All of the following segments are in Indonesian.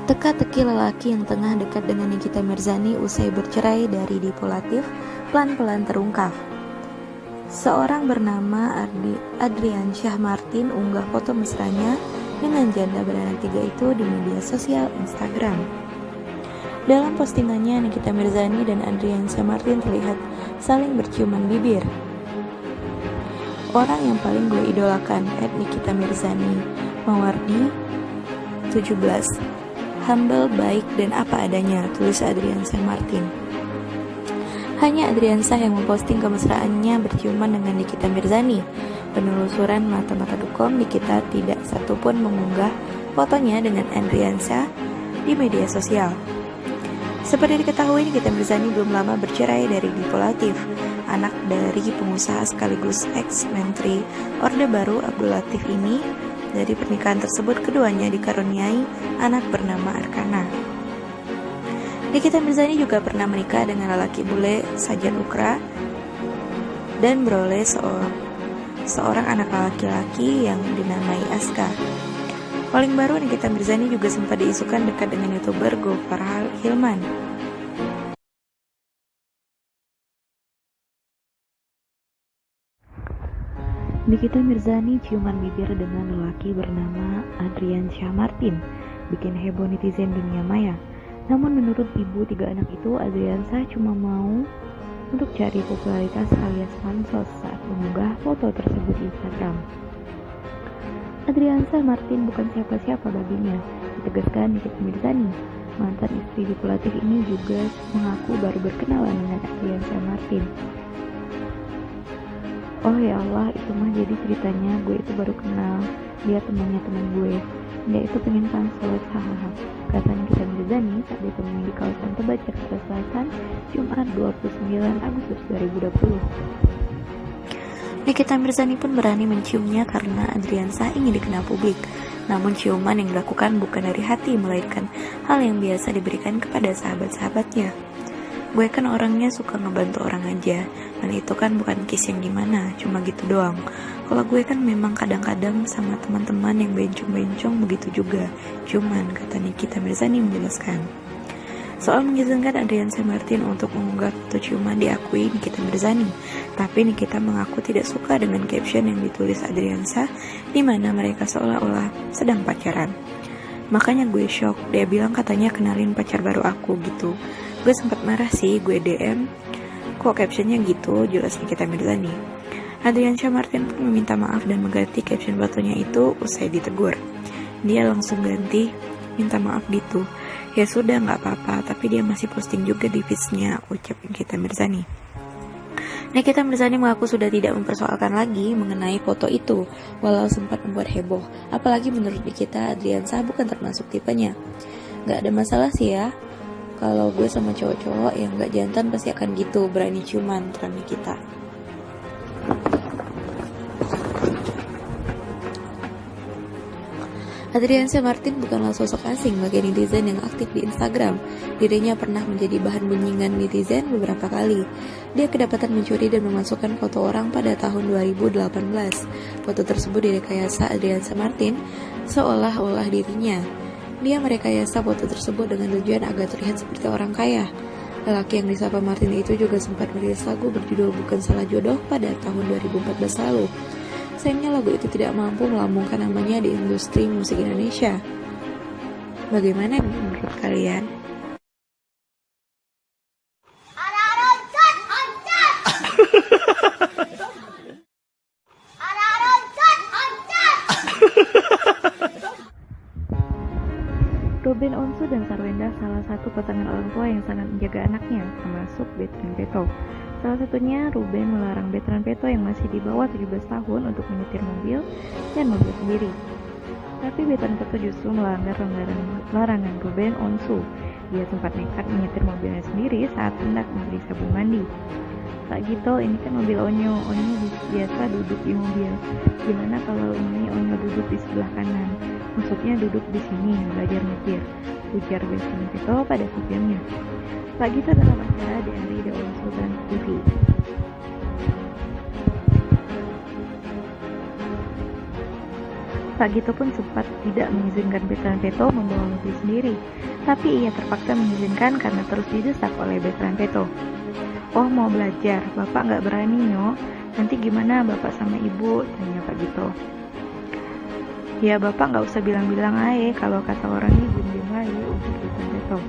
Teka-teki lelaki yang tengah dekat dengan Nikita Mirzani usai bercerai dari Dipo Latif pelan-pelan terungkap. Seorang bernama Adrian Syah Martin unggah foto mesranya dengan janda beranak 3 itu di media sosial Instagram. Dalam postingannya, Nikita Mirzani dan Adrian Syah Martin terlihat saling berciuman bibir. Orang yang paling gue idolakan, @Nikita Mirzani, Mawardi 17. Humble, baik, dan apa adanya, tulis Adrian Syah Martin. Hanya Adrian Syah yang memposting kemesraannya berciuman dengan Nikita Mirzani. Penelusuran mata-mata.com, Nikita tidak satupun mengunggah fotonya dengan Adrian Syah di media sosial. Seperti diketahui, Nikita Mirzani belum lama bercerai dari Dipo Latif, anak dari pengusaha sekaligus ex-menteri Orde Baru Abdul Latif ini. Dari pernikahan tersebut, keduanya dikaruniai anak bernama Arkana. Nikita Mirzani juga pernah menikah dengan lelaki bule Sajat Ukra dan beroleh seorang anak laki-laki yang dinamai Aska. Paling baru, Nikita Mirzani juga sempat diisukan dekat dengan YouTuber Gofar Hilman. Nikita Mirzani ciuman bibir dengan lelaki bernama Adrian Syah Martin, bikin heboh netizen dunia maya. Namun menurut ibu 3 anak itu, Adrian Syah cuma mau untuk cari popularitas alias pansos saat mengunggah foto tersebut di Instagram. Adrian Syah Martin bukan siapa-siapa baginya, ditegaskan Nikita Mirzani. Mantan istri Dipo Latif ini juga mengaku baru berkenalan dengan Adrian Syah Martin. Oh ya Allah, itu mah jadi ceritanya gue itu baru kenal, dia temannya teman gue. Dia itu pengen pansos, hahaha, kata Nikita Mirzani saat ditemui di kawasan Tebet, Jakarta Selatan, Jumat 29 Agustus 2020. Nikita Mirzani pun berani menciumnya karena Adrian Syah ingin dikenal publik. Namun ciuman yang dilakukan bukan dari hati, melainkan hal yang biasa diberikan kepada sahabat-sahabatnya. Gue kan orangnya suka ngebantu orang aja, dan itu kan bukan kiss yang gimana, cuma gitu doang. Kalau gue kan memang kadang-kadang sama teman-teman yang bencong-bencong begitu juga, cuman, kata Nikita Mirzani menjelaskan. Soal mengizinkan Adrian Syah Martin untuk mengunggah foto ciuman diakui Nikita Mirzani, tapi Nikita mengaku tidak suka dengan caption yang ditulis Adrian Syah, di mana mereka seolah-olah sedang pacaran. Makanya gue shock, dia bilang katanya kenalin pacar baru aku gitu. Gue sempat marah sih, gue DM, kok captionnya gitu, jelas Nikita Mirzani. Adrian Syah Martin pun meminta maaf dan mengganti caption fotonya itu usai ditegur. Dia langsung ganti, minta maaf gitu. Ya sudah, gak apa-apa, tapi dia masih posting juga di feeds-nya, ucap Nikita Mirzani. Nikita Mirzani mengaku sudah tidak mempersoalkan lagi mengenai foto itu, walau sempat membuat heboh. Apalagi menurut Nikita, Adrian Syah bukan termasuk tipenya. Gak ada masalah sih ya, kalau gue sama cowok-cowok yang gak jantan pasti akan gitu, berani ciuman, terang Nikita. Adrian Syah Martin bukanlah sosok asing bagi netizen yang aktif di Instagram. Dirinya pernah menjadi bahan bunyikan netizen beberapa kali. Dia kedapatan mencuri dan memasukkan foto orang pada tahun 2018. Foto tersebut direkayasa Adrian Syah Martin seolah-olah dirinya. Dia merekayasa foto tersebut dengan tujuan agar terlihat seperti orang kaya. Lelaki yang disapa Martin itu juga sempat merilis lagu berjudul Bukan Salah Jodoh pada tahun 2014 lalu. Sayangnya lagu itu tidak mampu melambungkan namanya di industri musik Indonesia. Bagaimana menurut kalian? Ruben Onsu dan Sarwenda salah satu pasangan orang tua yang sangat menjaga anaknya, termasuk Betran Peto. Salah satunya, Ruben melarang Betran Peto yang masih di bawah 17 tahun untuk menyetir mobil dan mobil sendiri. Tapi Betran Peto justru melanggar larangan Ruben Onsu. Dia sempat nekat menyetir mobilnya sendiri saat hendak membeli sabun mandi. Pak Gito, ini kan mobil Onyo biasa duduk di mobil. Gimana kalau ini Onyo duduk di sebelah kanan? Maksudnya duduk di sini, belajar nyetir, ujar Betran Peto pada supirnya. Pak Gito dalam acara dari The Onsu Trans TV. Pak Gito pun sempat tidak mengizinkan Veteran Peto membawa mobil sendiri, tapi ia terpaksa mengizinkan karena terus didesak oleh Veteran Peto. "Oh, mau belajar, Bapak nggak berani, Nyok. Nanti gimana Bapak sama Ibu?" tanya Pak Gito. "Ya, Bapak nggak usah bilang-bilang aja, kalau kata orangnya diem-diem aja," ujar Veteran Peto.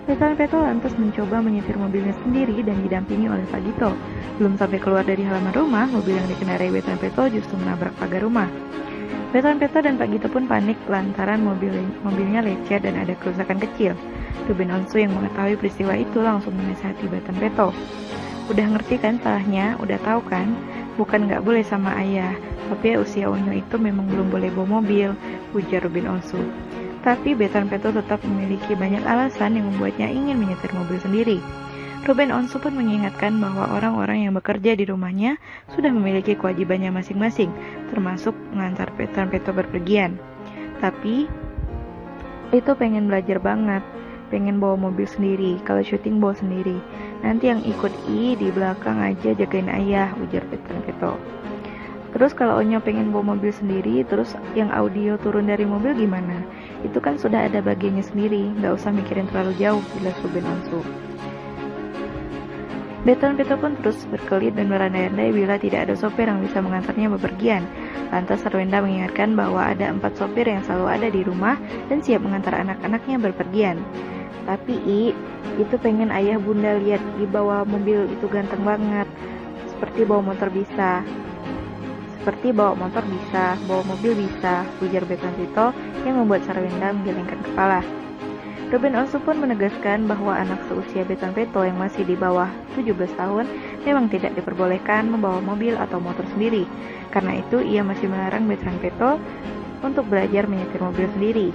Veteran Peto lantas mencoba menyetir mobilnya sendiri dan didampingi oleh Pak Gito. Belum sampai keluar dari halaman rumah, mobil yang dikendarai Veteran Peto justru menabrak pagar rumah. Veteran Peto dan Pak Gito pun panik lantaran mobilnya lecet dan ada kerusakan kecil. Ruben Onsu yang mengetahui peristiwa itu langsung menasihati Veteran Peto. "Udah ngerti kan salahnya? Udah tahu kan? Bukan nggak boleh sama ayah, tapi usia Onyo itu memang belum boleh bawa mobil," ujar Ruben Onsu. Tapi Veteran Peto tetap memiliki banyak alasan yang membuatnya ingin menyetir mobil sendiri. Ruben Onsu pun mengingatkan bahwa orang-orang yang bekerja di rumahnya sudah memiliki kewajibannya masing-masing, termasuk mengantar Veteran Peto berpergian. Tapi itu pengen belajar banget, pengen bawa mobil sendiri, kalau syuting bawa sendiri. Nanti yang ikut di belakang aja jagain ayah, ujar Veteran Peto. "Terus kalau Onyo pengen bawa mobil sendiri, terus yang audio turun dari mobil gimana? Itu kan sudah ada bagiannya sendiri, nggak usah mikirin terlalu jauh," jelas Ruben Onsu. Veteran Peto pun terus berkelit dan berandai-andai bila tidak ada sopir yang bisa mengantarnya bepergian. Lantas Sarwenda mengingatkan bahwa ada 4 sopir yang selalu ada di rumah dan siap mengantar anak-anaknya berpergian. "Tapi itu pengen ayah bunda lihat bawa mobil itu ganteng banget. Seperti bawa motor bisa, bawa mobil bisa," ujar Veteran Peto yang membuat Sarwenda menggelengkan kepala. Ruben Onsu pun menegaskan bahwa anak seusia Veteran Peto yang masih di bawah 17 tahun memang tidak diperbolehkan membawa mobil atau motor sendiri. Karena itu ia masih melarang Veteran Peto untuk belajar menyetir mobil sendiri.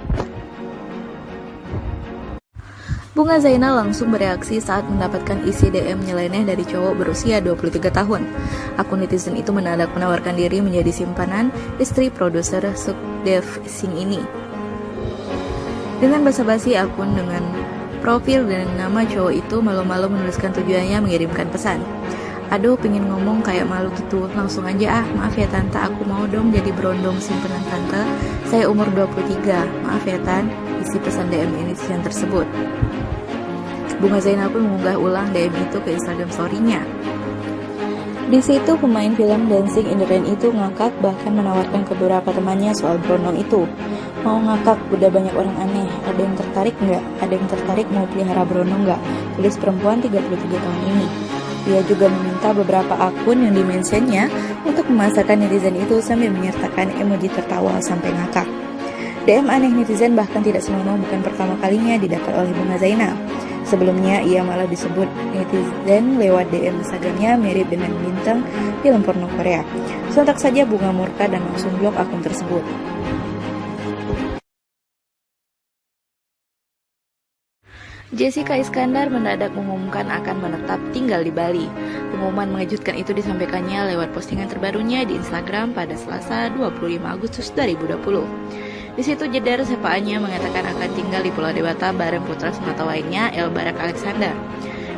Bunga Zainal langsung bereaksi saat mendapatkan isi DM nyeleneh dari cowok berusia 23 tahun. Akun netizen itu mendadak menawarkan diri menjadi simpanan istri produser Sukdev Singh ini. Dengan basa-basi, akun dengan profil dan nama cowok itu malu-malu menuliskan tujuannya mengirimkan pesan. "Aduh, pengen ngomong kayak malu gitu, langsung aja maaf ya tante, aku mau dong jadi berondong simpanan tante, saya umur 23, maaf ya tan," isi pesan DM netizen tersebut. Bunga Zainal pun mengunggah ulang DM itu ke Instagram story-nya. Di situ pemain film Dancing in the Rain itu ngakak, bahkan menawarkan ke beberapa temannya soal berondong itu. "Mau ngakak, udah banyak orang aneh, ada yang tertarik nggak? Ada yang tertarik mau pelihara berondong nggak?" tulis perempuan 33 tahun ini. Dia juga meminta beberapa akun yang dimentionnya untuk memasarkan netizen itu sambil menyertakan emoji tertawa sampai ngakak. DM aneh netizen bahkan tidak senonoh bukan pertama kalinya didapat oleh Bunga Zainal. Sebelumnya ia malah disebut netizen lewat DM Instagramnya mirip dengan bintang film porno Korea. Sontak saja Bunga murka dan langsung blok akun tersebut. Jessica Iskandar mendadak mengumumkan akan menetap tinggal di Bali. Pengumuman mengejutkan itu disampaikannya lewat postingan terbarunya di Instagram pada Selasa 25 Agustus 2020. Di situ jedar sepaannya mengatakan akan tinggal di Pulau Dewata bareng putra semata lainnya, El Barak Alexander.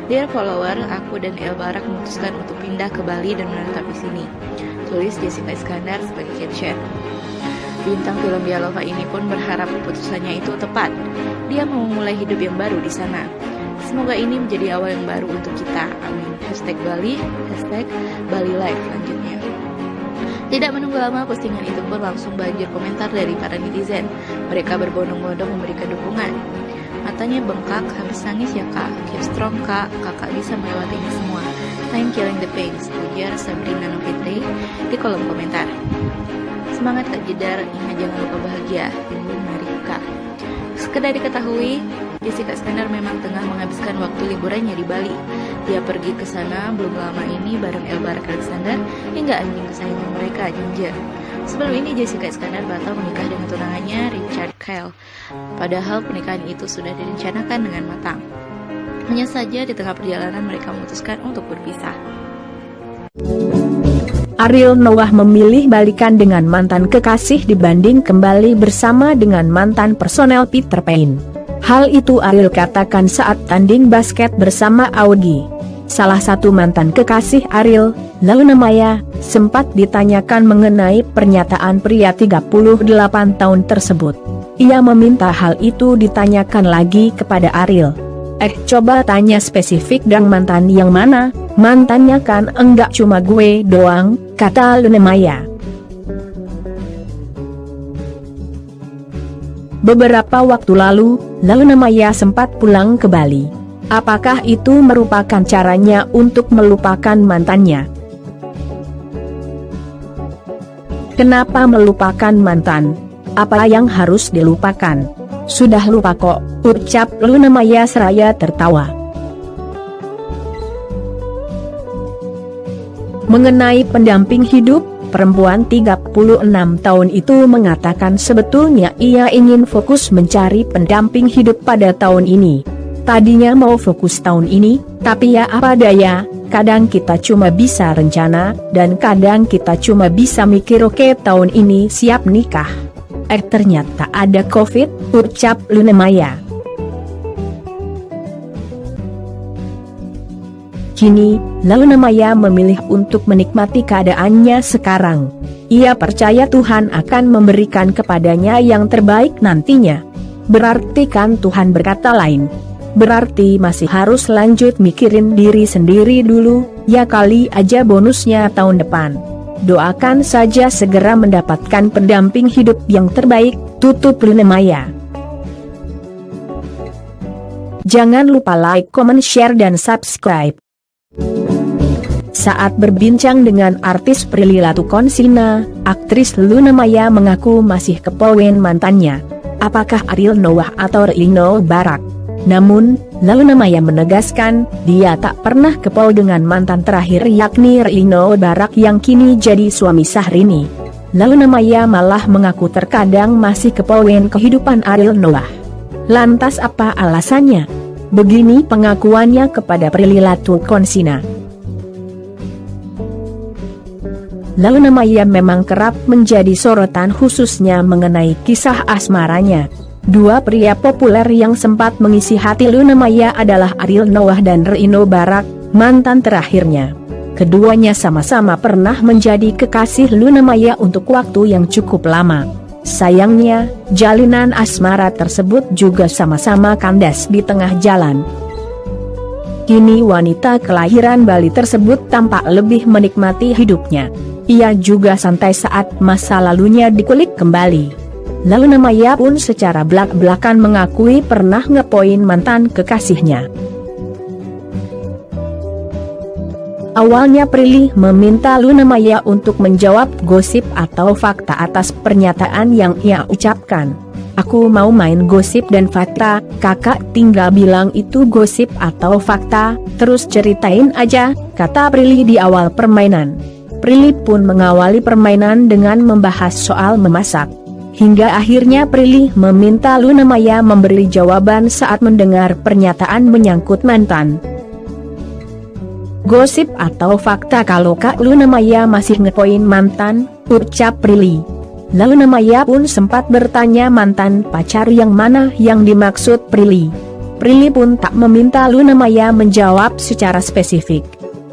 "Dear follower, aku dan El Barak memutuskan untuk pindah ke Bali dan menetap di sini," tulis Jessica Iskandar sebagai caption. Bintang film Bialova ini pun berharap keputusannya itu tepat. Dia mau memulai hidup yang baru di sana. "Semoga ini menjadi awal yang baru untuk kita. Amin. #Bali, #Bali Life," lanjutnya. Tidak menunggu lama, postingan itu pun langsung banjir komentar dari para netizen. Mereka berbondong-bondong memberikan dukungan. "Matanya bengkak, habis nangis ya kak, keep strong kak, kakak bisa melewati ini semua. Time killing the pains," ujar Sabrina Novitri di kolom komentar. "Semangat kak Jedar, ingat jangan lupa bahagia, rindu mari kak." Sekedar diketahui, Jessica Iskandar memang tengah menghabiskan waktu liburannya di Bali. Dia pergi ke sana belum lama ini bareng El Barak Alexander hingga anjing kesayangan mereka, Ginger. Sebelum ini Jessica Iskandar batal menikah dengan tunangannya Richard Kyle. Padahal pernikahan itu sudah direncanakan dengan matang. Hanya saja di tengah perjalanan mereka memutuskan untuk berpisah. Ariel Noah memilih balikan dengan mantan kekasih dibanding kembali bersama dengan mantan personel Peter Pan. Hal itu Ariel katakan saat tanding basket bersama Augie. salah satu mantan kekasih Ariel, Luna Maya, sempat ditanyakan mengenai pernyataan pria 38 tahun tersebut. Ia meminta hal itu ditanyakan lagi kepada Ariel. Coba tanya spesifik dong, mantan yang mana? Mantannya kan enggak cuma gue doang, kata Luna Maya. Beberapa waktu lalu, Luna Maya sempat pulang ke Bali. Apakah itu merupakan caranya untuk melupakan mantannya? Kenapa melupakan mantan? Apa yang harus dilupakan? Sudah lupa kok, ucap Luna Maya seraya tertawa. Mengenai pendamping hidup, perempuan 36 tahun itu mengatakan sebetulnya ia ingin fokus mencari pendamping hidup pada tahun ini. Tadinya mau fokus tahun ini, tapi ya apa daya, kadang kita cuma bisa rencana, dan kadang kita cuma bisa mikir oke tahun ini siap nikah. Ternyata ada COVID, ucap Luna Maya. Kini, Luna Maya memilih untuk menikmati keadaannya sekarang. Ia percaya Tuhan akan memberikan kepadanya yang terbaik nantinya. Berarti kan Tuhan berkata lain. Berarti masih harus lanjut mikirin diri sendiri dulu, ya kali aja bonusnya tahun depan. Doakan saja segera mendapatkan pendamping hidup yang terbaik, tutup Luna Maya. Jangan lupa like, comment, share, dan subscribe. Saat berbincang dengan artis Prilly Latuconsina, aktris Luna Maya mengaku masih kepoin mantannya. Apakah Ariel Noah atau Reino Barak? Namun, Luna Maya menegaskan, dia tak pernah kepol dengan mantan terakhir yakni Reino Barak yang kini jadi suami Syahrini. Luna Maya malah mengaku terkadang masih kepoin kehidupan Ariel Noah. Lantas apa alasannya? Begini pengakuannya kepada Prilly Latuconsina. Luna Maya memang kerap menjadi sorotan khususnya mengenai kisah asmaranya. Dua pria populer yang sempat mengisi hati Luna Maya adalah Ariel Noah dan Reino Barak, mantan terakhirnya. Keduanya sama-sama pernah menjadi kekasih Luna Maya untuk waktu yang cukup lama. Sayangnya, jalinan asmara tersebut juga sama-sama kandas di tengah jalan. Kini wanita kelahiran Bali tersebut tampak lebih menikmati hidupnya. Ia juga santai saat masa lalunya dikulik kembali. Luna Maya pun secara belak-belakan mengakui pernah ngepoin mantan kekasihnya. Awalnya Prilly meminta Luna Maya untuk menjawab gosip atau fakta atas pernyataan yang ia ucapkan. Aku mau main gosip dan fakta, kakak tinggal bilang itu gosip atau fakta, terus ceritain aja, kata Prilly di awal permainan. Prilly pun mengawali permainan dengan membahas soal memasak. Hingga akhirnya Prilly meminta Luna Maya memberi jawaban saat mendengar pernyataan menyangkut mantan. Gosip atau fakta kalau Kak Luna Maya masih ngepoin mantan, ucap Prilly. Luna Maya pun sempat bertanya mantan pacar yang mana yang dimaksud Prilly. Prilly pun tak meminta Luna Maya menjawab secara spesifik.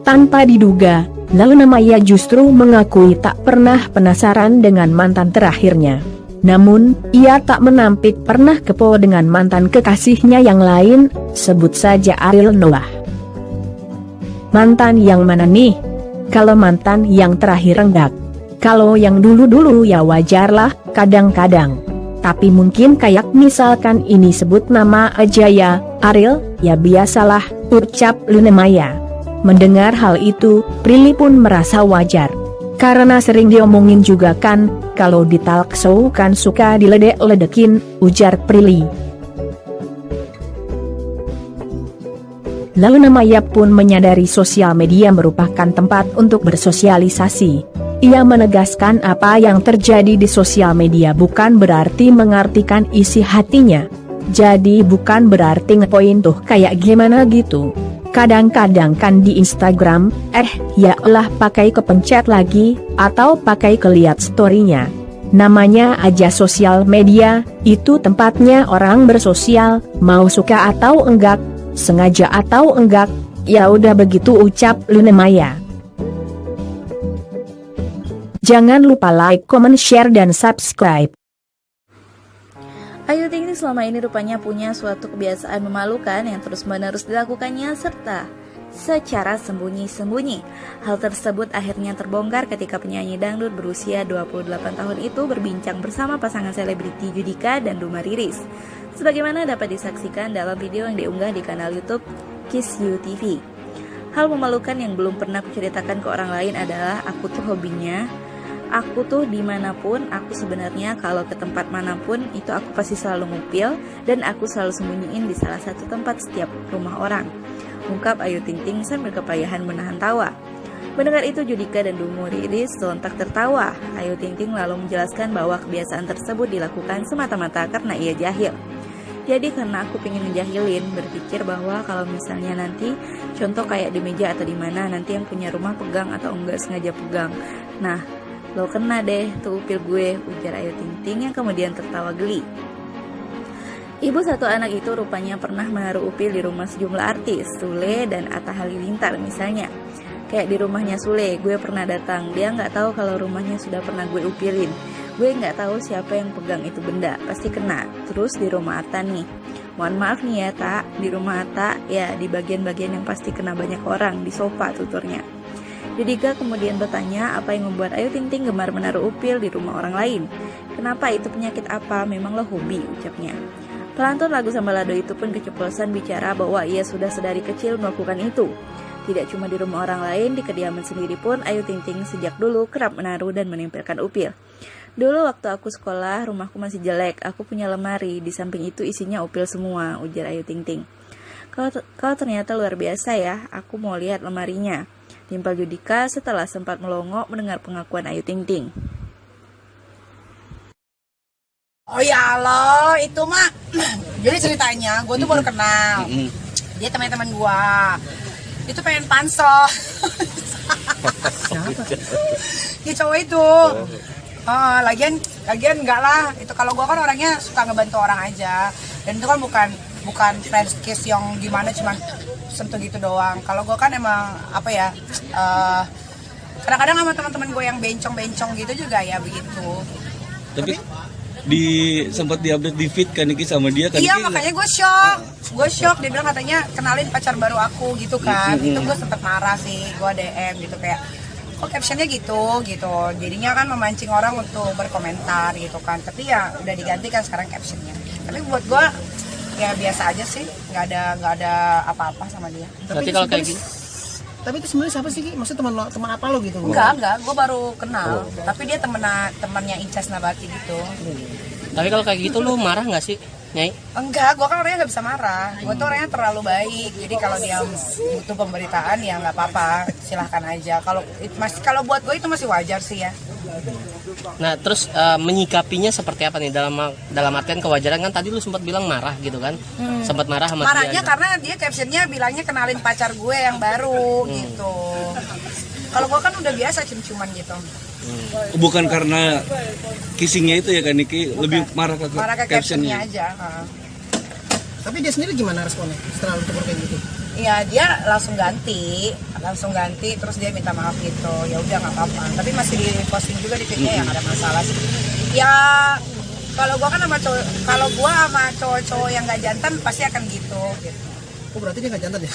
Tanpa diduga, Luna Maya justru mengakui tak pernah penasaran dengan mantan terakhirnya. Namun, ia tak menampik pernah kepo dengan mantan kekasihnya yang lain, sebut saja Ariel Noah. Mantan yang mana nih? Kalau mantan yang terakhir enggak. Kalau yang dulu-dulu ya wajarlah, kadang-kadang. Tapi mungkin kayak misalkan ini sebut nama aja ya, Ariel, ya biasalah, ucap Luna Maya. Mendengar hal itu, Prilly pun merasa wajar. Karena sering diomongin juga kan, kalau di talk show kan suka diledek-ledekin, ujar Prilly. Luna Maya pun menyadari sosial media merupakan tempat untuk bersosialisasi. Ia menegaskan apa yang terjadi di sosial media bukan berarti mengartikan isi hatinya. Jadi bukan berarti ngepoin tuh kayak gimana gitu. Kadang-kadang kan di Instagram, ya elah pakai kepencet lagi, atau pakai keliat story-nya. Namanya aja sosial media, itu tempatnya orang bersosial, mau suka atau enggak, sengaja atau enggak, Ya udah begitu, ucap Luna Maya. Jangan lupa like, comment, share, dan subscribe. Ayu Ting Ting selama ini rupanya punya suatu kebiasaan memalukan yang terus-menerus dilakukannya serta secara sembunyi-sembunyi. Hal tersebut akhirnya terbongkar ketika penyanyi dangdut berusia 28 tahun itu berbincang bersama pasangan selebriti Judika dan Duma Riris. Sebagaimana dapat disaksikan dalam video yang diunggah di kanal YouTube Kiss You TV. Hal memalukan yang belum pernah kuceritakan ke orang lain adalah aku tuh hobinya, aku tuh dimanapun, aku sebenarnya kalau ke tempat manapun itu aku pasti selalu ngupil dan aku selalu sembunyiin di salah satu tempat setiap rumah orang, ungkap Ayu Ting Ting sambil kepayahan menahan tawa. Mendengar itu Judika dan Duma Riris sontak tertawa. Ayu Ting Ting lalu menjelaskan bahwa kebiasaan tersebut dilakukan semata-mata karena ia jahil. Jadi karena aku pengen ngejahilin, berpikir bahwa kalau misalnya nanti contoh kayak di meja atau di mana nanti yang punya rumah pegang atau enggak sengaja pegang. Nah, lo kena deh tuh upil gue, ujar Ayu Ting Ting yang kemudian tertawa geli. Ibu satu anak itu rupanya pernah menaruh upil di rumah sejumlah artis, Sule dan Atta Halilintar misalnya. Kayak di rumahnya Sule, gue pernah datang, dia nggak tahu kalau rumahnya sudah pernah gue upilin. Gue nggak tahu siapa yang pegang itu benda, pasti kena. Terus di rumah Atta nih, mohon maaf nih ya Tak, di rumah Atta ya di bagian-bagian yang pasti kena banyak orang, di sofa tuturnya. Judika kemudian bertanya apa yang membuat Ayu Ting Ting gemar menaruh upil di rumah orang lain. Kenapa, itu penyakit apa, memang lo hobi, ucapnya. Pelantun lagu Sambalado itu pun keceplosan bicara bahwa ia sudah sedari kecil melakukan itu. Tidak cuma di rumah orang lain, di kediaman sendiri pun Ayu Ting Ting sejak dulu kerap menaruh dan menempelkan upil. Dulu waktu aku sekolah, rumahku masih jelek, aku punya lemari, di samping itu isinya upil semua, ujar Ayu Ting Ting. Kau ternyata luar biasa ya, aku mau lihat lemarinya, timpal Judika setelah sempat melongo mendengar pengakuan Ayu Ting Ting. Oh ya Allah, itu mah jadi ceritanya gue tuh baru kenal. Dia teman-teman gue. Itu pengen pansos. Siapa? Ya cowok itu. Lagian enggak lah. Itu kalau gue kan orangnya suka ngebantu orang aja. Dan itu kan bukan friends kiss yang gimana cuman sentuh gitu doang. Kalau gue kan emang apa ya? Kadang-kadang sama teman-teman gue yang bencong-bencong gitu juga ya begitu. Tapi sempat diupdate di feed kan Niki sama dia kan. Iya, makanya gue shock. Dia bilang katanya kenalin pacar baru aku gitu kan. Itu gue sempet marah sih, gue DM gitu kayak kok captionnya gitu. Jadinya kan memancing orang untuk berkomentar gitu kan. Tapi ya udah diganti kan sekarang captionnya. Tapi buat gue ya biasa aja sih, nggak ada apa-apa sama dia. Berarti kalau kayak gini. Tapi itu sebenarnya siapa sih? Maksudnya teman apa lo gitu? Enggak, gue baru kenal. Tapi dia temannya Incas Nabati gitu. Tapi kalau kayak gitu lu marah nggak sih, Nyai? Enggak, gue kan orangnya nggak bisa marah. Gue tuh orangnya terlalu baik. Jadi kalau dia butuh pemberitaan ya nggak apa-apa, silahkan aja. Kalau buat gue itu masih wajar sih ya. Nah terus menyikapinya seperti apa nih dalam artian kewajaran kan tadi lu sempat bilang marah gitu kan? Sempat marah sama marahnya dia. Karena dia captionnya bilangnya kenalin pacar gue yang baru gitu. Kalau gue kan udah biasa cium-ciuman gitu. Bukan karena kissingnya itu ya kan Niki, lebih marah ke captionnya aja. Tapi dia sendiri gimana responnya setelah lu tegur kayak gitu? Iya, dia langsung ganti terus dia minta maaf gitu. Ya udah nggak apa-apa. Tapi masih di posting juga di feednya ya, nggak ada masalah sih. Ya kalau gua kan sama cowok-cowok yang nggak jantan pasti akan gitu. Oh berarti dia nggak jantan ya?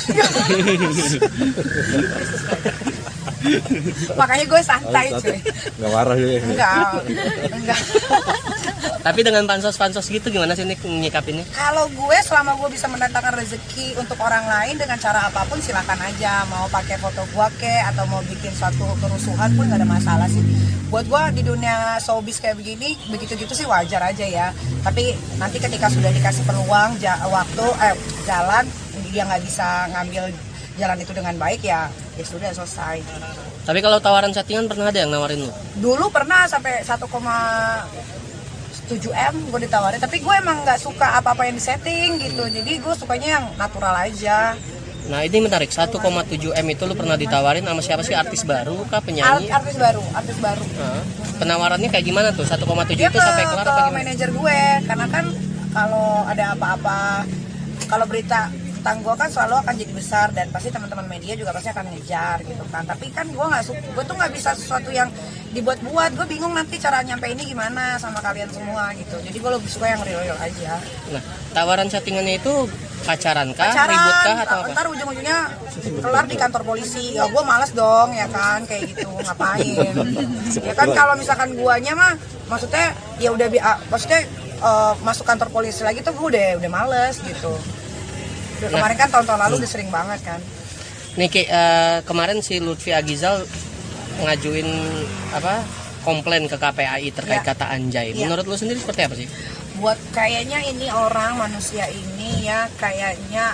Makanya gue santai cuy. Nggak marah ya? Enggak. Tapi dengan pansos gitu gimana sih nih nyikapinnya? Kalau gue selama gue bisa mendatangkan rezeki untuk orang lain dengan cara apapun silakan aja. Mau pakai foto gue atau mau bikin suatu kerusuhan pun gak ada masalah sih. Buat gue di dunia showbiz kayak begini, begitu-gitu sih wajar aja ya. Tapi nanti ketika sudah dikasih peluang, jalan, dia nggak bisa ngambil jalan itu dengan baik ya sudah selesai. Tapi kalau tawaran settingan pernah ada yang nawarin lu? Dulu pernah sampai 1,7 M gue ditawarin, tapi gue emang nggak suka apa-apa yang disetting gitu, jadi gue sukanya yang natural aja. Nah ini menarik, 1,7 M itu lu pernah ditawarin sama siapa sih, artis baru kah, penyanyi? Artis baru. Penawarannya kayak gimana tuh, 1,7 Dia itu sampai kelar apa gimana? Manajer gue, karena kan kalau ada apa-apa, kalau berita tentang gue kan selalu akan jadi besar dan pasti teman-teman media juga pasti akan ngejar gitu kan. Tapi kan gue tuh nggak bisa sesuatu yang dibuat-buat. Gue bingung nanti cara nyampe ini gimana sama kalian semua gitu. Jadi gue lebih suka yang real aja. Nah, tawaran settingannya itu pacaran kah, Pacaran, ribut kah atau apa? ntar ujung-ujungnya kelar di kantor polisi. Ya gue malas dong ya kan kayak gitu, ngapain. Ya kan kalau misalkan guanya mah maksudnya ya udah maksudnya masuk kantor polisi lagi tuh gue udah males gitu. Kemarin kan tahun-tahun lalu udah sering banget kan. Nih kemarin si Lutfi Agizal ngajuin komplain ke KPAI terkait kata anjay. Menurut lu sendiri seperti apa sih? Buat kayaknya ini orang manusia ini ya kayaknya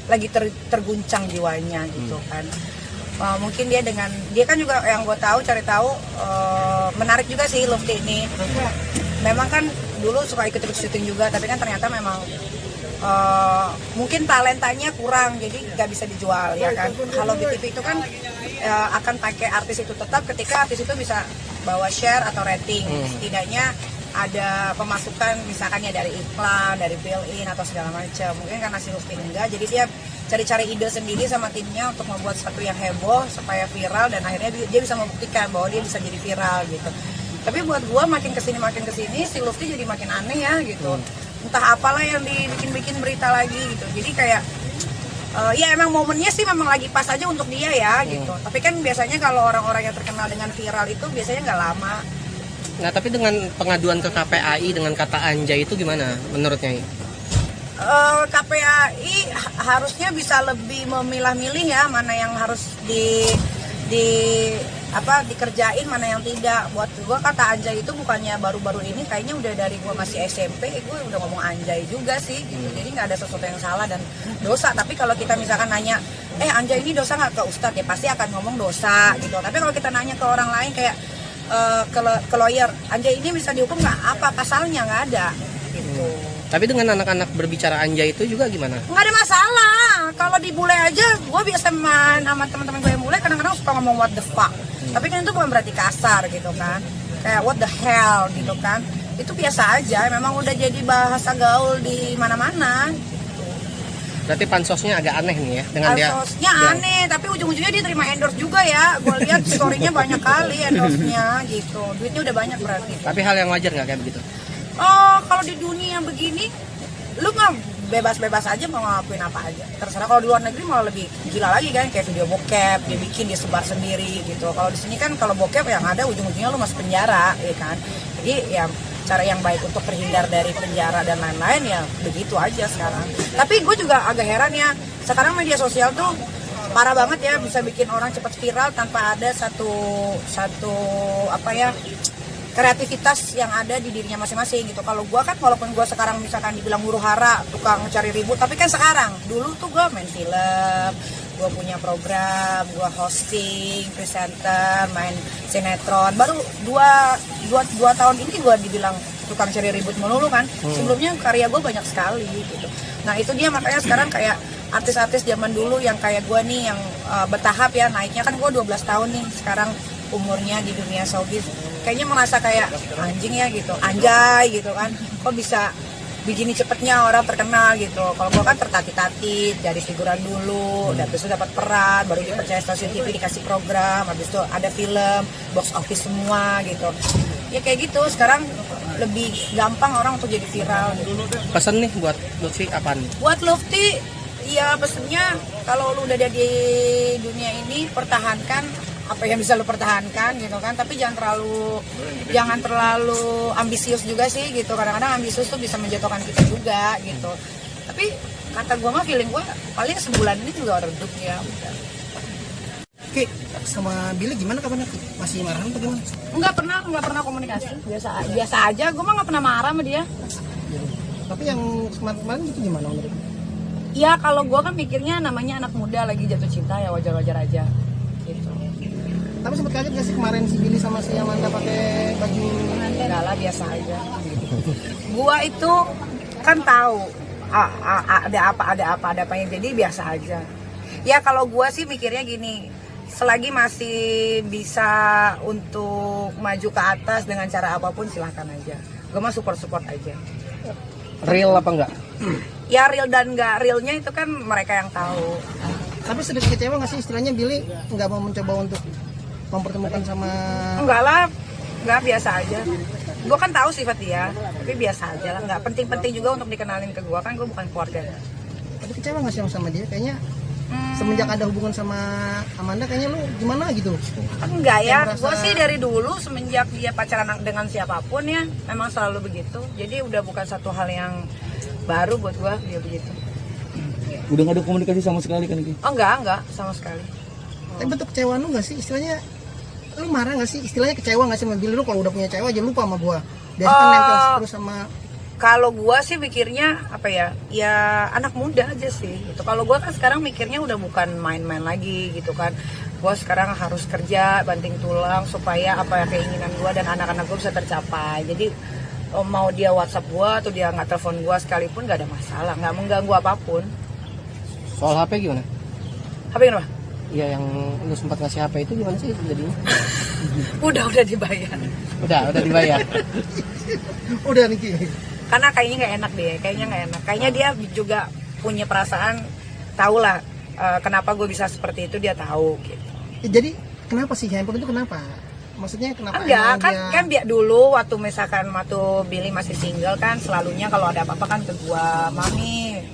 lagi terguncang jiwanya gitu kan. Mungkin dia kan juga yang gue cari tahu menarik juga sih Lutfi ini. Memang kan dulu suka ikut syuting juga, tapi kan ternyata memang mungkin talentanya kurang, jadi nggak bisa dijual ya kan. Kalau di TV itu kan akan pakai artis itu tetap ketika artis itu bisa bawa share atau rating, setidaknya ada pemasukan misalkan ya dari iklan, dari build-in atau segala macam. Mungkin karena si Lutfi enggak, jadi dia cari-cari ide sendiri sama timnya untuk membuat sesuatu yang heboh supaya viral dan akhirnya dia bisa membuktikan bahwa dia bisa jadi viral gitu. Tapi buat gua makin kesini si Lutfi jadi makin aneh ya gitu. Entah apalah yang dibikin berita lagi gitu. Jadi kayak ya emang momennya sih memang lagi pas aja untuk dia ya gitu. Tapi kan biasanya kalau orang-orang yang terkenal dengan viral itu biasanya nggak lama. Nah, tapi dengan pengaduan ke KPAI dengan kata anjay itu gimana menurutnya? KPAI harusnya bisa lebih memilah-milih ya mana yang harus dikerjain, mana yang tidak. Buat gue kata anjay itu bukannya baru-baru ini, kayaknya udah dari gue masih SMP gue udah ngomong anjay juga sih gitu. Jadi nggak ada sesuatu yang salah dan dosa. Tapi kalau kita misalkan nanya anjay ini dosa nggak ke Ustadz, ya pasti akan ngomong dosa gitu. Tapi kalau kita nanya ke orang lain kayak ke lawyer, anjay ini bisa dihukum nggak, apa pasalnya, nggak ada gitu. Tapi dengan anak-anak berbicara anjay itu juga gimana? Nggak ada masalah. Kalau dibule aja, gue biasa main sama teman-teman gue yang bule, kadang-kadang suka ngomong what the fuck. Tapi kan itu bukan berarti kasar gitu kan. Kayak what the hell gitu kan. Itu biasa aja, memang udah jadi bahasa gaul di mana-mana. Berarti pansosnya agak aneh nih ya dengan pansosnya aneh, tapi ujung-ujungnya dia terima endorse juga ya. Gue lihat story-nya banyak kali endorse-nya gitu. Duitnya udah banyak berarti. Tapi hal yang wajar nggak kayak begitu? Oh, kalau di dunia begini, lu nggak bebas-bebas aja mau ngelakuin apa aja. Terserah. Kalau di luar negeri malah lebih gila lagi kan, kayak video bokep, dia bikin, dia sebar sendiri gitu. Kalau di sini kan kalau bokep yang ada ujung-ujungnya lu masuk penjara, ya kan. Jadi ya cara yang baik untuk terhindar dari penjara dan lain-lain ya begitu aja sekarang. Tapi gue juga agak heran ya, sekarang media sosial tuh parah banget ya, bisa bikin orang cepat viral tanpa ada satu kreativitas yang ada di dirinya masing-masing gitu. Kalau gue kan walaupun gue sekarang misalkan dibilang huru hara, tukang cari ribut, tapi kan sekarang, dulu tuh gue main film, gue punya program, gue hosting, presenter, main sinetron. Baru dua tahun ini gue dibilang tukang cari ribut melulu kan. Sebelumnya karya gue banyak sekali gitu. Nah itu dia, makanya sekarang kayak artis-artis zaman dulu yang kayak gue nih yang bertahap ya naiknya, kan gue 12 tahun nih sekarang umurnya di dunia showbiz. Kayaknya merasa kayak anjing ya gitu, anjay gitu kan. Kok bisa begini cepetnya orang terkenal gitu. Kalau gue kan tertatih-tatih dari figuran dulu, dan habis itu dapat peran, baru dipercaya stasiun TV dikasih program, habis itu ada film, box office semua gitu. Ya kayak gitu, sekarang lebih gampang orang untuk jadi viral gitu. Pesan nih buat Lutfi apaan? Buat Lutfi, ya pesennya kalau lu udah ada di dunia ini, pertahankan apa yang bisa lu pertahankan gitu kan, tapi jangan terlalu ambisius juga sih gitu. Kadang-kadang ambisius tuh bisa menjatuhkan kita juga gitu. Tapi kata gue mah, feeling gue paling sebulan ini juga redup ya udah. Oke, sama Billy gimana kabarnya? Masih marah atau gimana? Nggak pernah komunikasi, biasa aja. Gue mah nggak pernah marah sama dia. Tapi yang kemarin itu gimana menurut? Ya kalau gue kan mikirnya namanya anak muda lagi jatuh cinta, ya wajar-wajar aja gitu. Tapi sempat kaget gak sih kemarin si Billy sama si Amanda pakai baju? Enggak lah, biasa aja. Gua itu kan tahu ada apanya, jadi biasa aja. Ya kalau gua sih mikirnya gini, selagi masih bisa untuk maju ke atas dengan cara apapun silahkan aja. Gua mah support aja. Real apa enggak? Ya real dan nggak realnya itu kan mereka yang tahu. Tapi sedikit kecewa nggak sih istilahnya Billy nggak mau mencoba untuk mempertemukan sama... Enggak lah, nggak, biasa aja. Gue kan tahu sifat dia, tapi biasa aja lah. Nggak penting-penting juga untuk dikenalin ke gue, kan gue bukan keluarganya. Tapi kecewa nggak sih sama dia? Kayaknya semenjak ada hubungan sama Amanda kayaknya lu gimana gitu? Enggak ya, Merasa- gue sih dari dulu semenjak dia pacaran dengan siapapun ya, memang selalu begitu. Jadi udah bukan satu hal yang baru buat gue dia begitu. Udah nggak ada komunikasi sama sekali kan Ki? Oh enggak sama sekali. Tapi bentuk kecewaan lu nggak sih? Istilahnya lu marah nggak sih? Istilahnya kecewa nggak sih sama Billy? Lu kalau udah punya cewek aja lupa sama gua. Biasanya kan nempel terus sama... Kalau gue sih mikirnya apa ya anak muda aja sih. Itu kalau gue kan sekarang mikirnya udah bukan main-main lagi gitu kan. Gue sekarang harus kerja banting tulang supaya apa ya keinginan gue dan anak-anak gue bisa tercapai. Jadi mau dia WhatsApp gue atau dia nggak telepon gue sekalipun nggak ada masalah, nggak mengganggu apapun. Soal HP gimana? HP kenapa? Iya, yang lu sempat ngasih HP itu gimana sih jadinya? Udah dibayar. Udah dibayar. Udah Niki. Karena kayaknya nggak enak deh, kayaknya dia juga punya perasaan, tahu lah kenapa gue bisa seperti itu, dia tahu gitu. Jadi kenapa sih handphone itu kenapa? Maksudnya kenapa? Enggak, emang kan biar dulu waktu misalkan Billy masih single kan selalunya kalau ada apa-apa kan ke gua, mami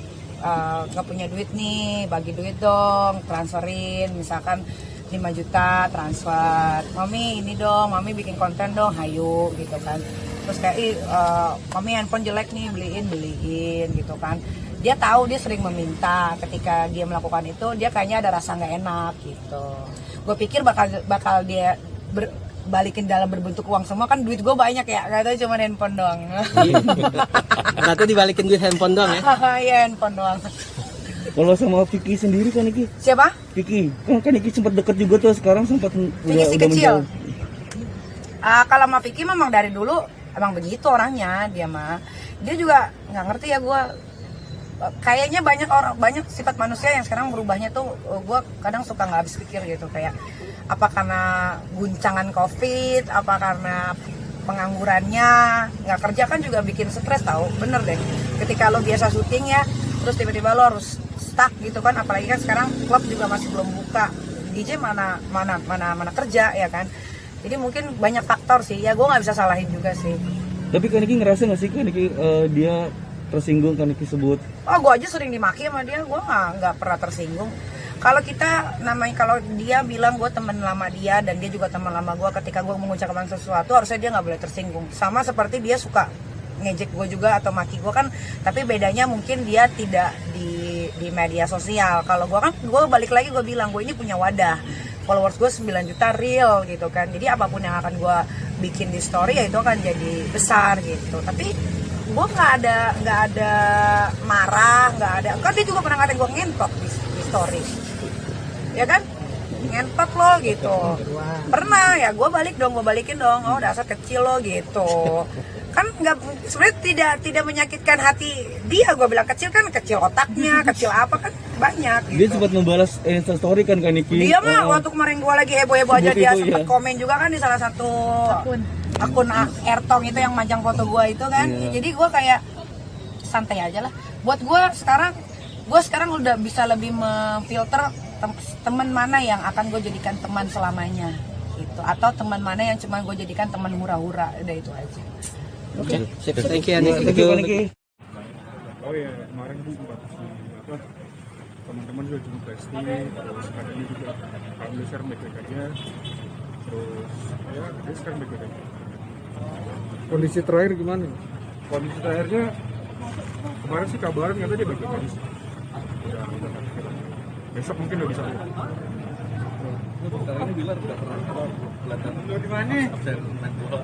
nggak punya duit nih, bagi duit dong, transferin misalkan 5 juta transfer, mami ini dong, mami bikin konten dong, hayu gitu kan. Terus kayak mami handphone jelek nih, beliin gitu kan. Dia tahu, dia sering meminta. Ketika dia melakukan itu dia kayaknya ada rasa nggak enak gitu. Gue pikir bakal dia balikin dalam berbentuk uang semua, kan duit gue banyak ya, katanya cuma handphone doang. Berarti dibalikin duit handphone doang ya? Iya, handphone doang. Kalau sama Vicky sendiri kan Ki? Siapa? Vicky, kan Iki sempat deket juga tuh, sekarang sempat Vicky si kecil. Kalau sama Vicky memang dari dulu emang begitu orangnya, dia juga nggak ngerti ya gue. Kayaknya banyak sifat manusia yang sekarang berubahnya tuh, gue kadang suka nggak habis pikir gitu, kayak apa karena guncangan COVID, apa karena penganggurannya, nggak kerja kan juga bikin stres tau, bener deh. Ketika lo biasa syuting ya, terus tiba-tiba lo harus stuck gitu kan, apalagi kan sekarang klub juga masih belum buka, DJ mana kerja ya kan. Jadi mungkin banyak faktor sih, ya gue nggak bisa salahin juga sih. Tapi kan Iki ngerasa nggak sih kan Iki dia tersinggung kan Iki sebut? Oh, gue aja sering dimaki sama dia, gue nggak pernah tersinggung. Kalau kalau dia bilang gue teman lama dia dan dia juga teman lama gue, ketika gue mengucapkan sesuatu harusnya dia nggak boleh tersinggung. Sama seperti dia suka ngejek gue juga atau maki gue kan, tapi bedanya mungkin dia tidak di media sosial. Kalau gue kan, gue balik lagi gue bilang gue ini punya wadah, followers gue 9 juta real gitu kan. Jadi apapun yang akan gue bikin di story ya itu akan jadi besar gitu. Tapi gue nggak ada marah, nggak ada. Kan dia juga pernah ngatain gue ngentot di story, ya kan, ngentot lo gitu. Pernah ya, gue balikin dong. Oh dasar kecil lo gitu. Kan nggak, sebenarnya tidak menyakitkan hati dia. Gue bilang kecil kan, kecil otaknya, kecil apa kan banyak. Gitu. Dia sempat membalas Instastory kan Iki. Dia mah waktu kemarin gue lagi heboh aja, dia sempat ya. komen juga kan di salah satu akun Ertong itu yang majang foto gue itu kan. Jadi gue kayak santai aja lah. Buat gue sekarang udah bisa lebih memfilter teman mana yang akan gue jadikan teman selamanya gitu, atau teman mana yang cuma gue jadikan teman hura-hura, udah itu aja. Oke, sip. Thank you Niki. Oh ya, kemarin tuh sempat teman-teman juga jemput Presti, terus ini juga alhamdulillah sekarang baik-baik aja. Terus ya, dia sekarang baik-baik aja. Kondisi terakhir gimana? Kondisi terakhirnya kemarin sih kabaran katanya dia baik-baik aja. Udah. Besok mungkin udah bisa lihat. Ini Bilar udah pernah kelihatan Di mana? absen main bola.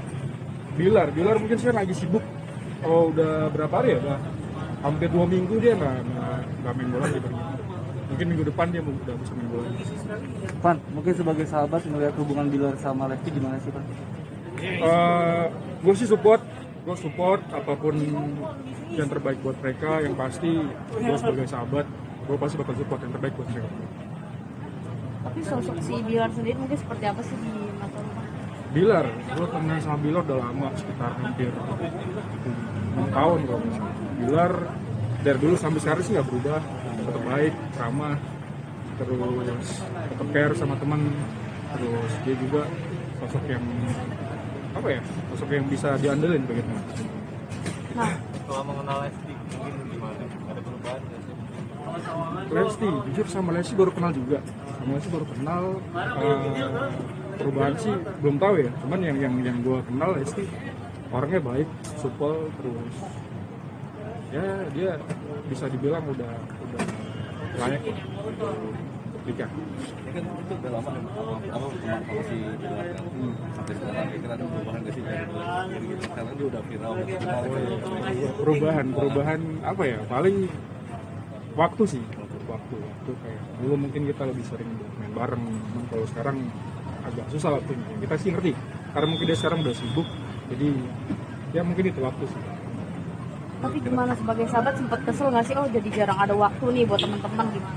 Bilar mungkin sekarang lagi sibuk. Oh udah berapa hari ya? Udah hampir 2 minggu dia nggak main bola gitu. Mungkin minggu depan dia udah bisa main bola. Pan, mungkin sebagai sahabat melihat hubungan Bilar sama Lesti gimana sih Pan? Gue sih support apapun yang terbaik buat mereka. Yang pasti gue sebagai sahabat, gue pasti bakal support yang terbaik buat mereka. Tapi sosok si Bilar sendiri mungkin seperti apa sih di mata lu? Bilar, gue temenan sama Bilar udah lama, sekitar hampir 6 tahun kalau misalnya. Bilar dari dulu sampai sekarang sih nggak berubah, tetap baik, ramah, terus tetap care sama teman, terus dia juga sosok yang apa ya, sosok yang bisa diandelin begitu. Nah, Kalau mengenal Lesti mungkin gimana? Ada perubahan nggak sih? Lesti, jujur sama Lesti baru kenal juga, perubahan sih belum tahu ya, cuman yang gue kenal Lesti orangnya baik, supel, terus ya dia bisa dibilang udah layak untuk nikah. Ini kan itu udah lama kan apa teman sama si Bilar kan sampai sekarang kira-kira ada perubahan nggak sih dari gitu sekarang dia udah viral udah terkenal Perubahan apa ya, paling waktu sih, waktu kayak dulu mungkin kita lebih sering main bareng, cuman kalau sekarang agak susah waktunya. Kita sih ngerti karena mungkin dia sekarang udah sibuk, jadi ya mungkin itu waktu sih. tapi gimana sebagai sahabat sempat kesel nggak sih? Oh jadi jarang ada waktu nih buat teman-teman gimana?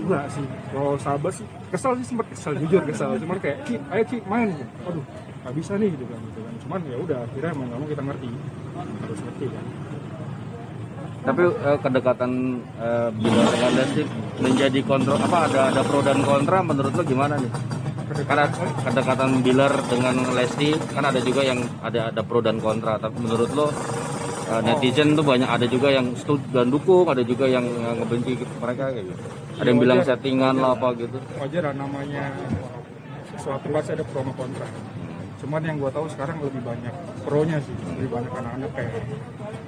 Enggak sih, kalau sahabat sih kesel sih, sempat kesel, jujur kesel, cuman kayak Ki, ayo Ki main, aduh nggak bisa nih gitu kan, cuman ya udah akhirnya mau nggak mau kita ngerti, harus ngerti kan. tapi kedekatan Bilar dengan Lesti menjadi kontrol apa ada pro dan kontra menurut lo gimana nih? Karena kedekatan Bilar dengan Lesti kan ada juga yang ada pro dan kontra, tapi menurut lo netizen tuh banyak, ada juga yang setuju dan dukung, ada juga yang ngebenci mereka kayak gitu. Ada yang bilang settingan lah apa gitu. Wajar lah, namanya sesuatu pasti ada pro sama kontra. Cuman yang gue tahu sekarang lebih banyak pro-nya sih, lebih banyak anak-anak kayak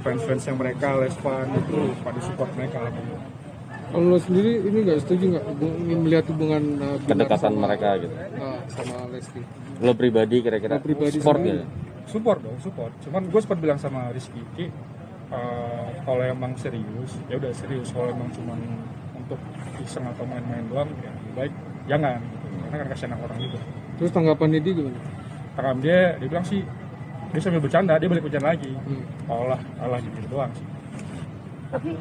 fans-fans yang mereka Lespan itu pada support mereka lah. Kalau lo sendiri ini nggak setuju nggak melihat hubungan Kedekatan mereka gitu. sama Lesti? Lo pribadi kira-kira support sendiri? ya? Support dong, support. Cuman gue sempat bilang sama Rizky, Ki, kalau emang serius, ya udah serius. Kalau emang cuman untuk iseng atau main-main doang, ya lebih baik jangan. Gitu. Karena kan kasihan orang juga. Terus tanggapan dia gimana? Tangan dia bilang sih, dia sambil bercanda, dia balik bercanda lagi. Allah gitu doang sih. Tapi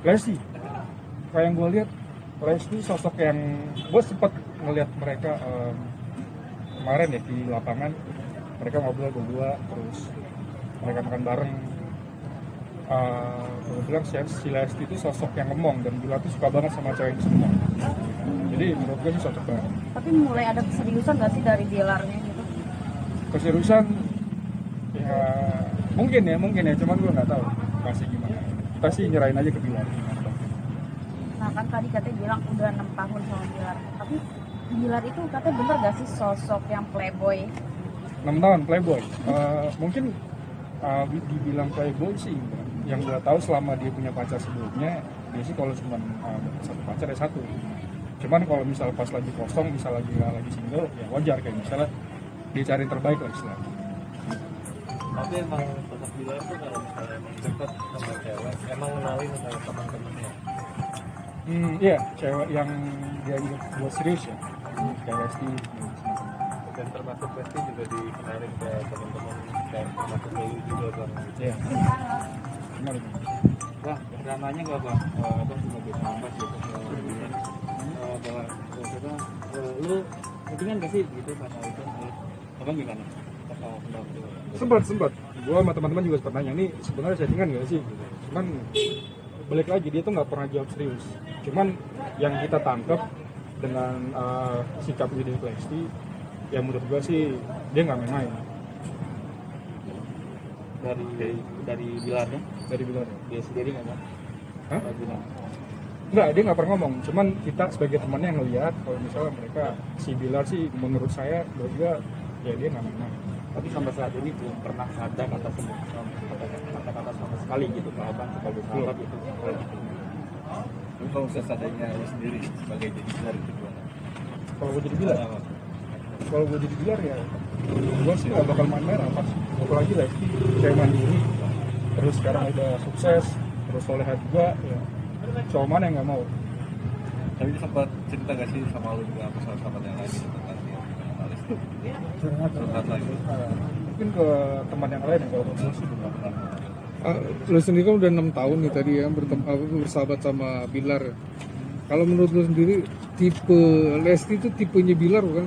Lesti, kayak yang gue lihat, Lesti sosok yang gue sempat ngelihat mereka kemarin ya di lapangan, mereka ngobrol berdua, terus mereka makan bareng. Gue bilang si Lesti itu sosok yang ngomong dan Bilar tuh suka banget sama cewek itu semua. Jadi menurut gue sih cocok banget. tapi mulai ada keseriusan nggak sih dari Bilarnya gitu? Keseriusan ya mungkin ya, cuman gue nggak tahu pasti gimana. Kita sih nyerahin aja ke Bilar. Nah kan tadi katanya bilang udah 6 tahun sama Bilar. Tapi Bilar itu katanya bener gak sih sosok yang playboy? 6 tahun playboy. Mungkin dibilang playboy sih enggak. Yang gue tahu selama dia punya pacar sebelumnya, dia sih kalau cuma satu pacar ya satu. Cuman kalau misal pas lagi kosong, misal lagi single, ya wajar kayak misalnya dia cari yang terbaik lah istilahnya. Tapi emang sosok Bilar tuh kalau misalnya emang dekat sama cewek, emang kenalin sama teman-temannya. Iya, cewek yang dia buat serius ya, kayak Lesti. Dan termasuk Lesti juga dikenalin ke teman-teman, kayak termasuk Lulu juga bang. Iya. Benar itu. Bang, dramanya nggak bang? Abang cuma bisa nambah sih. Bahwa kita lu mendingan nggak sih gitu sama itu? Abang gimana? Sempat. Gue sama teman-teman juga sempat nanya, ini sebenarnya settingan nggak sih? Cuman balik lagi dia tuh nggak pernah jawab serius. Cuman yang kita tangkap dengan sikap dia dari Lesti, ya menurut gue sih dia nggak main-main. Dari Bilarnya? Dari Bilar. Dia sendiri ngomong? Hah? Bilang? Enggak, dia nggak pernah ngomong. Cuman kita sebagai temannya yang ngelihat kalau misalnya mereka si Bilar sih menurut saya juga ya dia nggak main-main. Tapi sampai saat ini belum pernah ada kata-kata sama sekali gitu ke abang sebagai sahabat itu. Tapi kalau seandainya lu sendiri sebagai jadi Bilar itu gimana? Kalau gue jadi Bilar, kalau gue jadi Bilar ya gue sih nggak bakal main-main apa sih. Apalagi Lesti kayak mandiri, terus sekarang udah sukses, terus soleha juga ya. Cowok mana yang nggak mau? Tapi dia sempat cerita gak sih sama lu juga apa sahabat yang lain tentang dia? Curhat lagi. Mungkin ke teman yang lain ya, kalau gue sih belum pernah. Lo sendiri kan udah 6 tahun nih tadi ya bersahabat sama Bilar. Kalau menurut lo sendiri tipe Lesti itu tipenya Bilar bukan?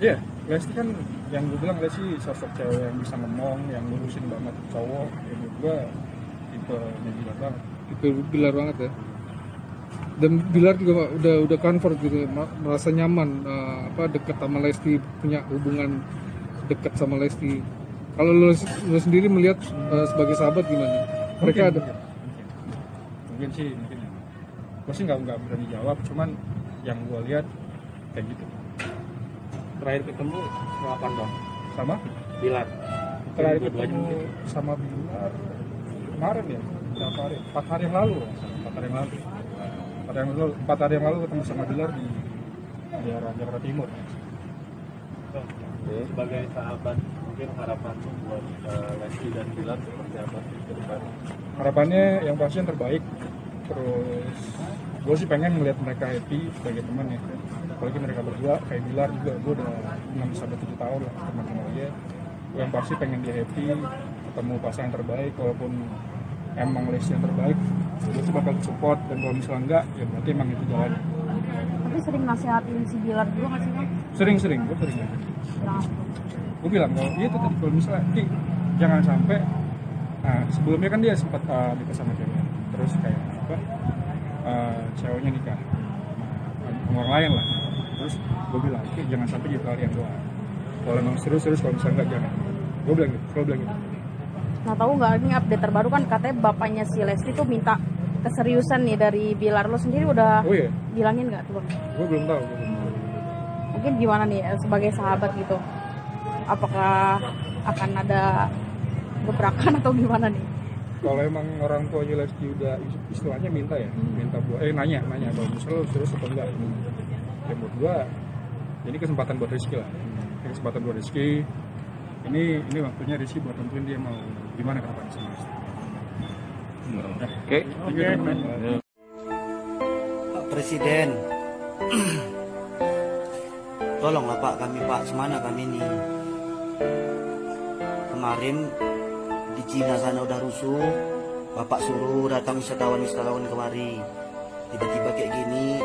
Iya, Lesti kan yang gue bilang gak sih sosok cewek yang bisa ngomong, yang ngurusin banget cowok, yang gue tipe Bilar banget. Itu Bilar banget ya. Dan Bilar juga udah comfort gitu, merasa nyaman dekat sama Lesti, punya hubungan dekat sama Lesti. Kalau lo sendiri melihat sebagai sahabat gimana? Mereka ada mungkin sih gue sih nggak berani jawab, cuman yang gue lihat kayak gitu. Terakhir ketemu kapan dong? Sama Bilar. terakhir ketemu sama Bilar kemarin ya, berapa hari? 4 hari yang lalu. 4 hari yang lalu ketemu sama Bilar di daerah Jakarta Timur. Sebagai sahabat, mungkin harapan buat Lesti dan Bilar seperti apa ke depan? Harapannya yang pasti yang terbaik. Terus gue sih pengen melihat mereka happy sebagai teman ya. Apalagi mereka berdua, kayak Bilar juga, gue udah 6-7 tahun lah teman sama dia. Gue yang pasti pengen dia happy, ketemu pasangan yang terbaik. Walaupun emang Lesti yang terbaik, gue sih bakal support. Dan kalau misalnya enggak, ya berarti emang itu jalannya. Tapi sering nasihatin si Bilar juga nggak sih Bang? Sering, gue sering aja. Gue bilang, kalau itu tadi kalau misalnya, jangan sampai. Nah, sebelumnya kan dia sempat nikah sama cewek, terus kayak ceweknya nikah sama orang lain lah. Terus gue bilang, jangan sampai jadi pelarian doang. Kalau emang serius, kalau misalnya enggak, jangan. Gue bilang gitu. Nah tahu nggak, ini update terbaru kan katanya bapaknya si Lesti tuh minta keseriusan nih dari Bilar. Lo sendiri udah bilangin nggak tuh Bang? Gue belum tahu. Mungkin gimana nih sebagai sahabat gitu, apakah akan ada gebrakan atau gimana nih? Kalau emang orang tuanya Lesti udah istilahnya minta buat nanya kalau misalnya lo serius atau enggak. Ya buat gue ini kesempatan buat Rizky lah. Ini waktunya Rizky buat tentuin dia mau gimana ke depan sama Lesti. Oke. Pak Presiden, tolonglah Pak kami Pak, semana kami ini. Kemarin di Cina sana udah rusuh, Bapak suruh datang wisatawan kemari. Tiba-tiba kayak gini,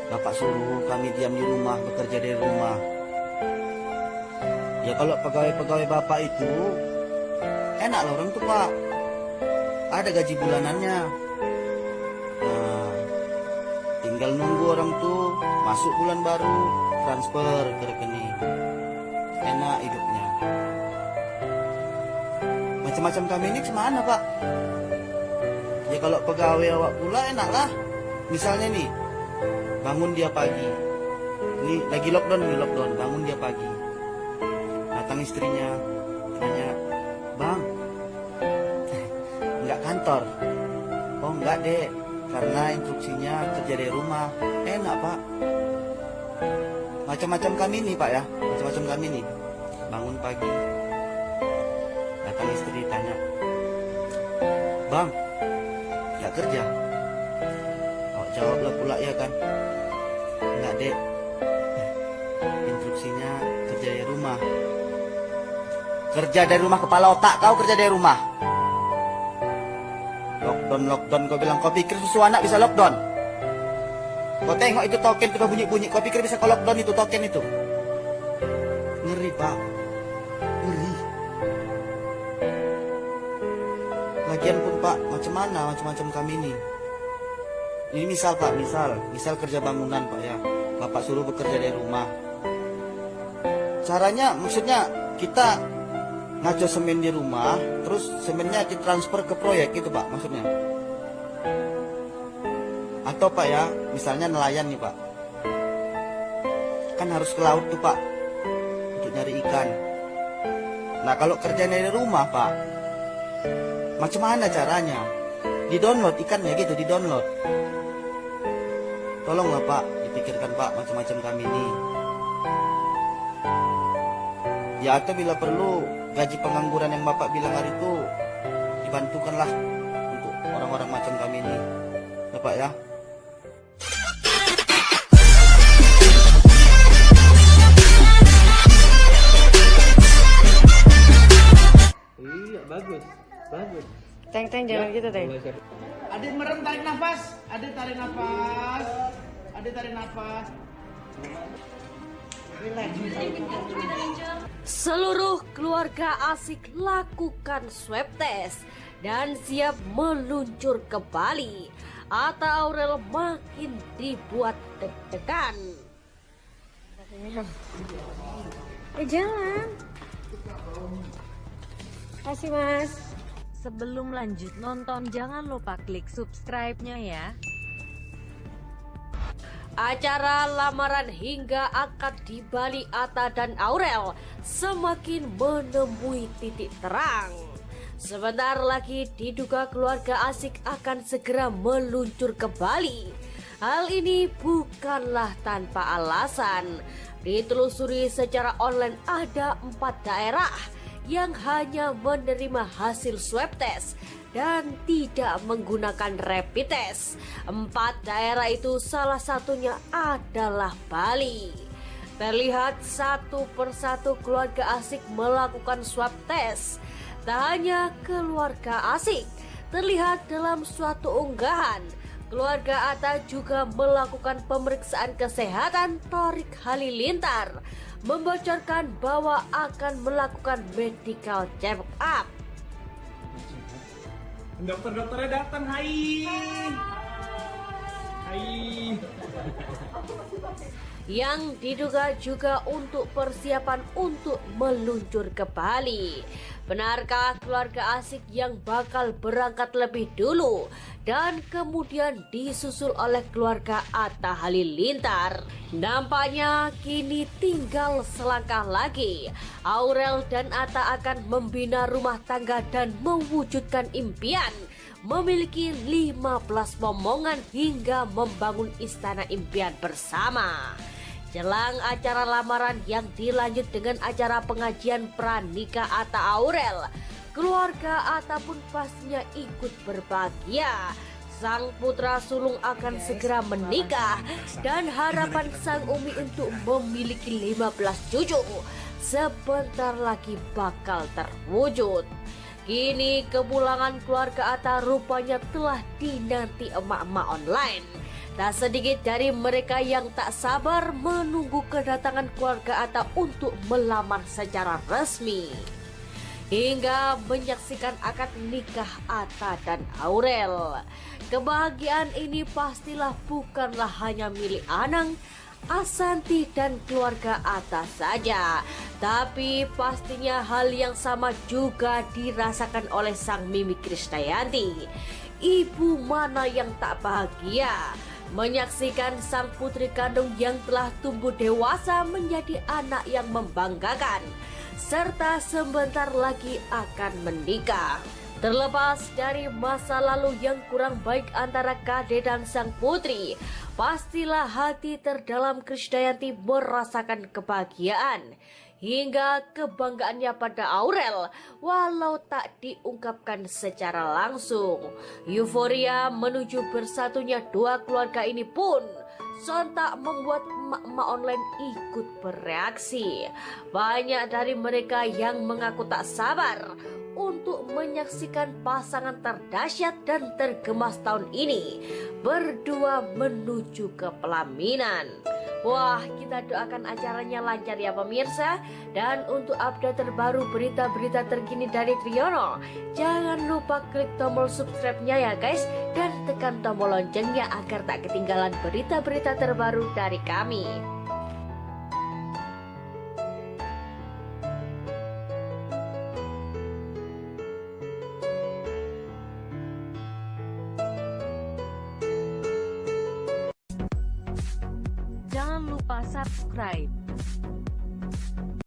Bapak suruh kami diam di rumah, bekerja dari rumah. Ya kalau pegawai-pegawai Bapak itu enak lah orang tuh Pak, ada gaji bulanannya. Nah, tinggal nunggu orang tuh masuk bulan baru, transfer ke rekening. Enak hidupnya. Macam-macam kami ini kemana Pak? Ya kalau pegawai awak pula enak lah. Misalnya nih, bangun dia pagi. Ini lagi lockdown, bangun dia pagi. Datang istrinya, tanya, Bang, nggak kantor? Oh enggak dek, karena instruksinya kerja dari rumah. Enak Pak. Macam-macam kami nih Pak ya, macam-macam kami nih. Bangun pagi, datang istri tanya, Bang, nggak kerja? Oh jawablah pula ya kan, enggak dek, instruksinya kerja dari rumah. Kerja dari rumah kepala otak kau, kerja dari rumah. Lockdown kau bilang, kau pikir susu anak bisa lockdown? Kau tengok itu token itu bunyi-bunyi, kau pikir bisa kau lockdown itu token itu? Ngeri Pak, ngeri. Lagian pun Pak, macam-macam kami ini. Ini misal Pak, misal kerja bangunan Pak ya, Bapak suruh bekerja dari rumah. Caranya maksudnya kita ngaco semen di rumah, terus semennya ditransfer ke proyek gitu Pak maksudnya. Atau Pak ya, misalnya nelayan nih Pak, kan harus ke laut tuh Pak untuk nyari ikan. Nah kalau kerja dari rumah Pak, macam mana caranya? Di-download ikannya gitu, di-download. Tolonglah Pak, dipikirkan Pak macam-macam kami ini. Ya atau bila perlu gaji pengangguran yang Bapak bilang hari itu dibantukanlah untuk orang-orang macam kami ini, Bapak ya. Iya bagus. Teng jangan gitu Teng. Adik merem, tarik nafas. Adik tarik nafas. Seluruh keluarga asik lakukan swab test dan siap meluncur ke Bali. Atta Aurel makin dibuat deg-degan. Jalan. Kasih Mas. Sebelum lanjut nonton, jangan lupa klik subscribe-nya ya. Acara lamaran hingga akad di Bali Atta dan Aurel semakin menemui titik terang. Sebentar lagi diduga keluarga asik akan segera meluncur ke Bali. Hal ini bukanlah tanpa alasan. Ditelusuri secara online ada 4 daerah yang hanya menerima hasil swab test dan tidak menggunakan rapid test. 4 daerah itu salah satunya adalah Bali. Terlihat satu persatu keluarga asik melakukan swab test. Tak hanya keluarga asik, terlihat dalam suatu unggahan, keluarga Atta juga melakukan pemeriksaan kesehatan Tariq Halilintar, membocorkan bahwa akan melakukan medical check up. Dokter-dokternya datang, hai. Yang diduga juga untuk persiapan untuk meluncur ke Bali. Benarkah keluarga asik yang bakal berangkat lebih dulu dan kemudian disusul oleh keluarga Atta Halilintar? Nampaknya kini tinggal selangkah lagi. Aurel dan Atta akan membina rumah tangga dan mewujudkan impian memiliki 15 momongan hingga membangun istana impian bersama. Jelang acara lamaran yang dilanjut dengan acara pengajian pranikah Atta Aurel, keluarga Atta pun pastinya ikut berbahagia. Sang putra sulung akan segera menikah dan harapan sang Umi untuk memiliki 15 cucu sebentar lagi bakal terwujud. Kini kepulangan keluarga Atta rupanya telah dinanti emak-emak online. Tak sedikit dari mereka yang tak sabar menunggu kedatangan keluarga Atta untuk melamar secara resmi. Hingga menyaksikan akad nikah Atta dan Aurel. Kebahagiaan ini pastilah bukanlah hanya milik Anang, Asanti dan keluarga Atta saja. Tapi pastinya hal yang sama juga dirasakan oleh sang Mimi Krisdayanti. Ibu mana yang tak bahagia menyaksikan sang putri kandung yang telah tumbuh dewasa menjadi anak yang membanggakan, serta sebentar lagi akan menikah. Terlepas dari masa lalu yang kurang baik antara Kade dan sang putri, pastilah hati terdalam Krisdayanti merasakan kebahagiaan hingga kebanggaannya pada Aurel walau tak diungkapkan secara langsung. Euforia menuju bersatunya dua keluarga ini pun sontak membuat emak-emak online ikut bereaksi. Banyak dari mereka yang mengaku tak sabar untuk menyaksikan pasangan terdahsyat dan tergemas tahun ini berdua menuju ke pelaminan. Wah, kita doakan acaranya lancar ya pemirsa. Dan untuk update terbaru berita-berita terkini dari Triyono, jangan lupa klik tombol subscribe-nya ya guys, dan tekan tombol loncengnya agar tak ketinggalan berita-berita terbaru dari kami. Jangan lupa subscribe.